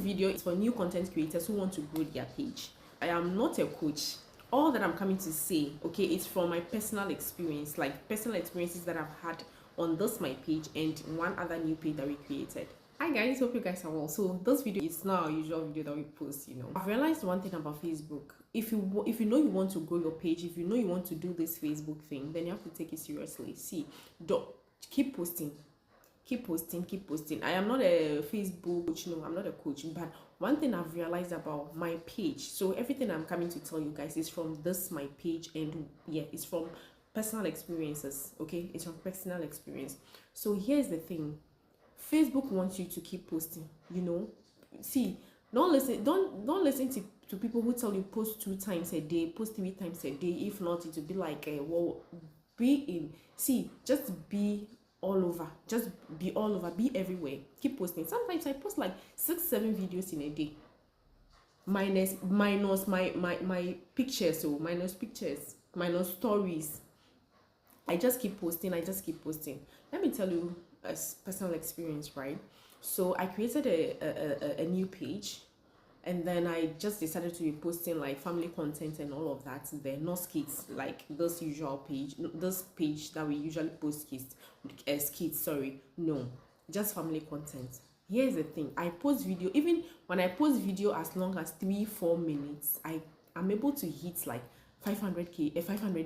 video is for new content creators who want to grow their page. I am not a coach. All that I'm coming to say, okay, it's from my personal experience, like personal experiences that I've had on this my page and one other new page that we created. Hi guys, hope you guys are well. So this video is not our usual video that we post. I've realized one thing about Facebook. If you know you want to grow your page, if you know you want to do this Facebook thing, then you have to take it seriously. See, don't keep posting. Keep posting. I am not a Facebook coach, no, I'm not a coach, but one thing I've realized about my page, so everything I'm coming to tell you guys is from this my page, and yeah, it's from personal experiences. Okay, it's from personal experience. So here's the thing, Facebook wants you to keep posting. See, don't listen to people who tell you post 2 times a day, post 3 times a day. If not, it will be like just be all over, be everywhere, keep posting. Sometimes I post like 6-7 videos in a day, minus my pictures, so minus pictures, minus stories. I just keep posting. Let me tell you a personal experience, right? So I created a new page, and then I just decided to be posting like family content and all of that. They're not skits like this page that we usually post skits, no, just family content. Here's the thing, I post video, even when I post video as long as 3-4 minutes, I'm able to hit like 500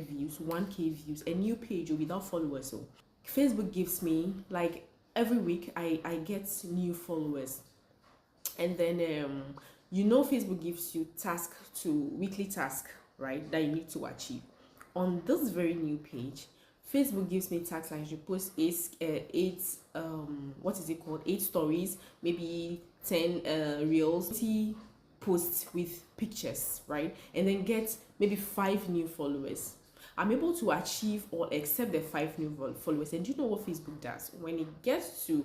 views, 1k views, a new page without followers. So Facebook gives me, like, every week I get new followers, and then Facebook gives you weekly task, right, that you need to achieve. On this very new page, Facebook gives me tasks like you post 8 stories, maybe 10 reels, 20 posts with pictures, right, and then get maybe 5 new followers. I'm able to achieve all except the 5 new followers. And do you know what Facebook does? When it gets to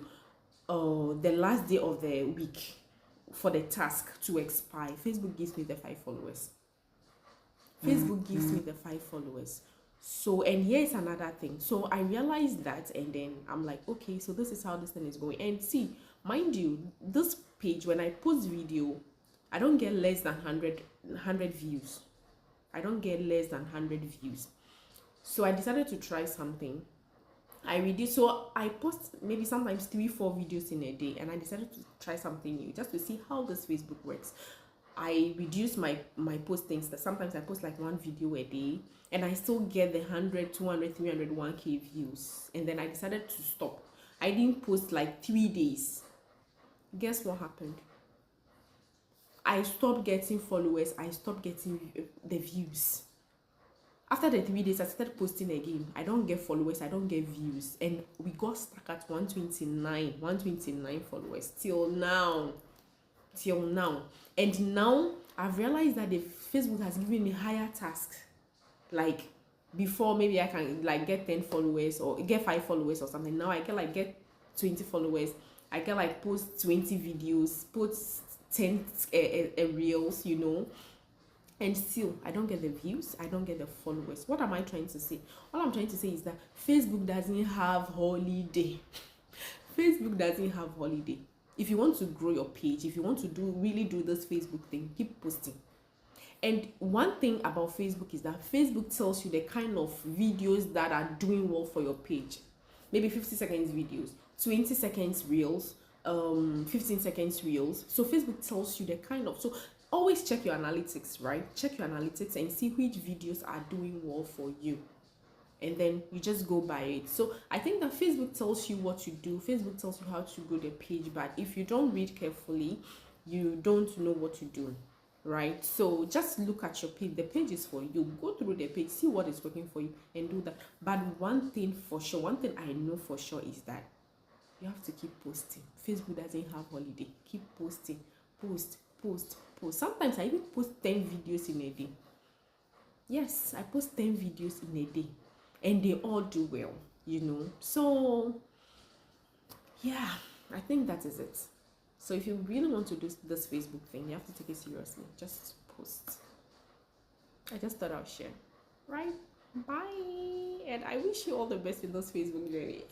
the last day of the week for the task to expire, Facebook gives me the 5 followers. So, and here's another thing. So I realized that, and then I'm like, okay, so this is how this thing is going. And see, mind you, this page, when I post video, I don't get less than 100 views. So I decided to try something. So I post maybe sometimes 3-4 videos in a day, and I decided to try something new just to see how this Facebook works. I reduce my postings. That sometimes I post like 1 video a day, and I still get the 100, 200, 300, 1k views. And then I decided to stop. I didn't post like 3 days. Guess what happened? I stopped getting followers. I stopped getting the views. After the 3 days, I started posting again. I don't get followers, I don't get views, and we got stuck at 129 followers till now. And now I've realized that the Facebook has given me higher tasks. Like before, maybe I can like get 10 followers or get 5 followers or something. Now I can get 20 followers. I can post 20 videos, post 10 reels, and still I don't get the views, I don't get the followers. What am I trying to say? All I'm trying to say is that Facebook doesn't have holiday. Facebook doesn't have holiday. If you want to grow your page, if you want to really do this Facebook thing, keep posting. And one thing about Facebook is that Facebook tells you the kind of videos that are doing well for your page. Maybe 50 seconds videos, 20 seconds reels, 15 seconds reels. So Facebook tells you the kind of, so always check your analytics, right? Check your analytics and see which videos are doing well for you, and then you just go by it. So I think that Facebook tells you what to do. Facebook tells you how to grow the page, but if you don't read carefully, you don't know what to do, right? So just look at your page. The page is for you. Go through the page, see what is working for you, and do that. But one thing I know for sure is that you have to keep posting. Facebook doesn't have holiday. Keep posting. Post. Sometimes I even post 10 videos in a day. Yes, I post 10 videos in a day, and they all do well, So yeah, I think that is it. So if you really want to do this Facebook thing, you have to take it seriously. Just post. I just thought I'll share. Right? Bye. And I wish you all the best in this Facebook journey.